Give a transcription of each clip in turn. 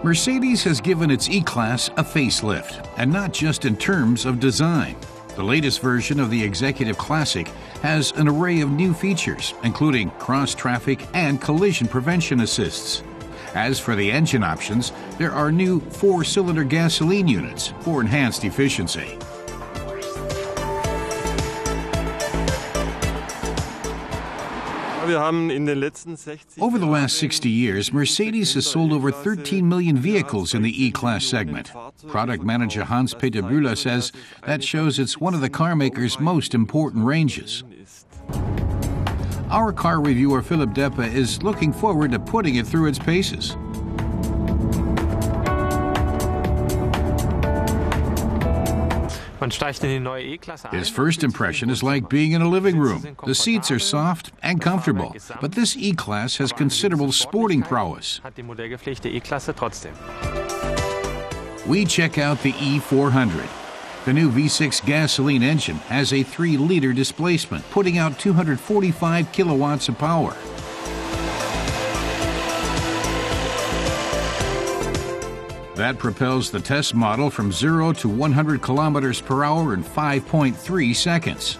Mercedes has given its E-Class a facelift, and not just in terms of design. The latest version of the Executive Classic has an array of new features, including cross-traffic and collision prevention assists. As for the engine options, there are new 4-cylinder gasoline units for enhanced efficiency. Over the last 60 years, Mercedes has sold over 13 million vehicles in the E-Class segment. Product manager Hans-Peter Bühler says that shows it's one of the car maker's most important ranges. Our car reviewer Philip Deppe is looking forward to putting it through its paces. His first impression is like being in a living room. The seats are soft and comfortable, but this E-Class has considerable sporting prowess. We check out the E400. The new V6 gasoline engine has a 3-liter displacement, putting out 245 kilowatts of power. That propels the test model from 0 to 100 kilometers per hour in 5.3 seconds.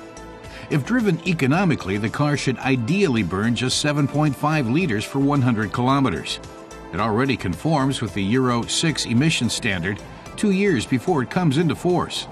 If driven economically, the car should ideally burn just 7.5 liters for 100 kilometers. It already conforms with the Euro 6 emission standard 2 years before it comes into force.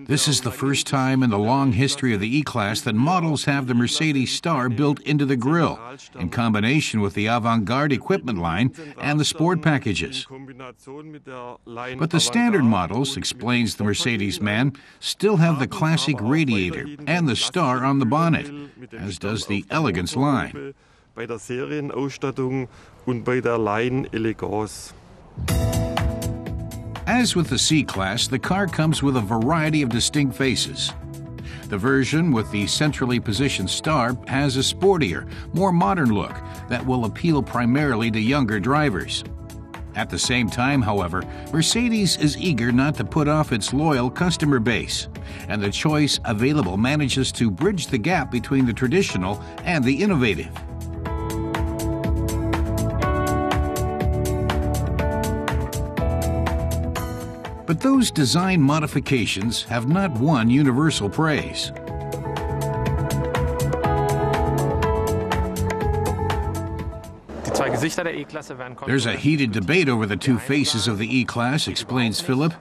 This is the first time in the long history of the E-Class that models have the Mercedes star built into the grille, in combination with the Avantgarde equipment line and the sport packages. But the standard models, explains the Mercedes man, still have the classic radiator and the star on the bonnet, as does the Elegance line. As with the C-Class, the car comes with a variety of distinct faces. The version with the centrally positioned star has a sportier, more modern look that will appeal primarily to younger drivers. At the same time, however, Mercedes is eager not to put off its loyal customer base, and the choice available manages to bridge the gap between the traditional and the innovative. But those design modifications have not won universal praise. There's a heated debate over the two faces of the E-Class, explains Philip.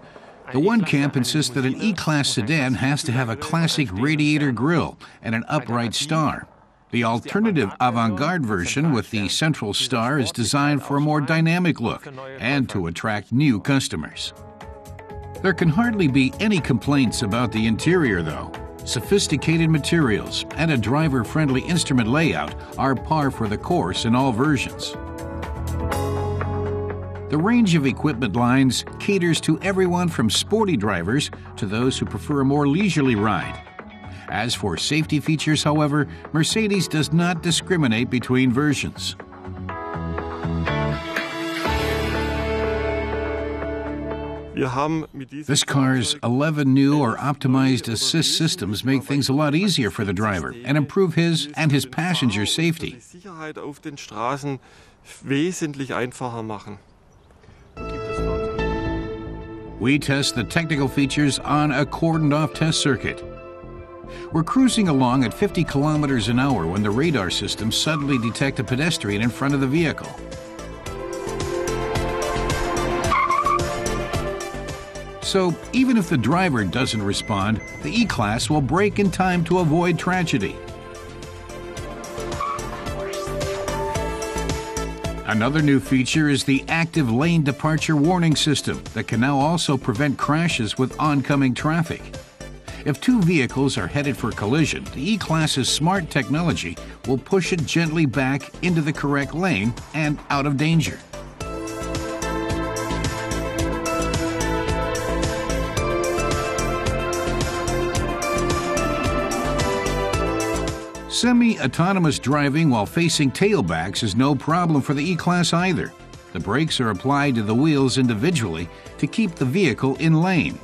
The one camp insists that an E-Class sedan has to have a classic radiator grille and an upright star. The alternative Avantgarde version with the central star is designed for a more dynamic look and to attract new customers. There can hardly be any complaints about the interior, though. Sophisticated materials and a driver-friendly instrument layout are par for the course in all versions. The range of equipment lines caters to everyone from sporty drivers to those who prefer a more leisurely ride. As for safety features, however, Mercedes does not discriminate between versions. This car's 11 new or optimized assist systems make things a lot easier for the driver and improve his and his passengers' safety. We test the technical features on a cordoned-off test circuit. We're cruising along at 50 kilometers an hour when the radar systems suddenly detect a pedestrian in front of the vehicle. So, even if the driver doesn't respond, the E-Class will brake in time to avoid tragedy. Another new feature is the active lane departure warning system that can now also prevent crashes with oncoming traffic. If two vehicles are headed for collision, the E-Class's smart technology will push it gently back into the correct lane and out of danger. Semi-autonomous driving while facing tailbacks is no problem for the E-Class either. The brakes are applied to the wheels individually to keep the vehicle in lane.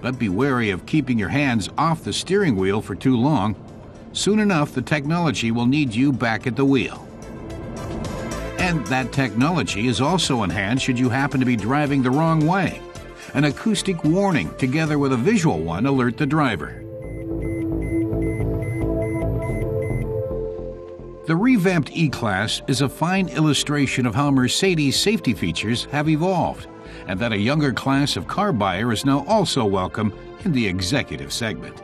But be wary of keeping your hands off the steering wheel for too long. Soon enough, the technology will need you back at the wheel. And that technology is also enhanced should you happen to be driving the wrong way. An acoustic warning, together with a visual one, alert the driver. The revamped E-Class is a fine illustration of how Mercedes safety features have evolved, and that a younger class of car buyer is now also welcome in the executive segment.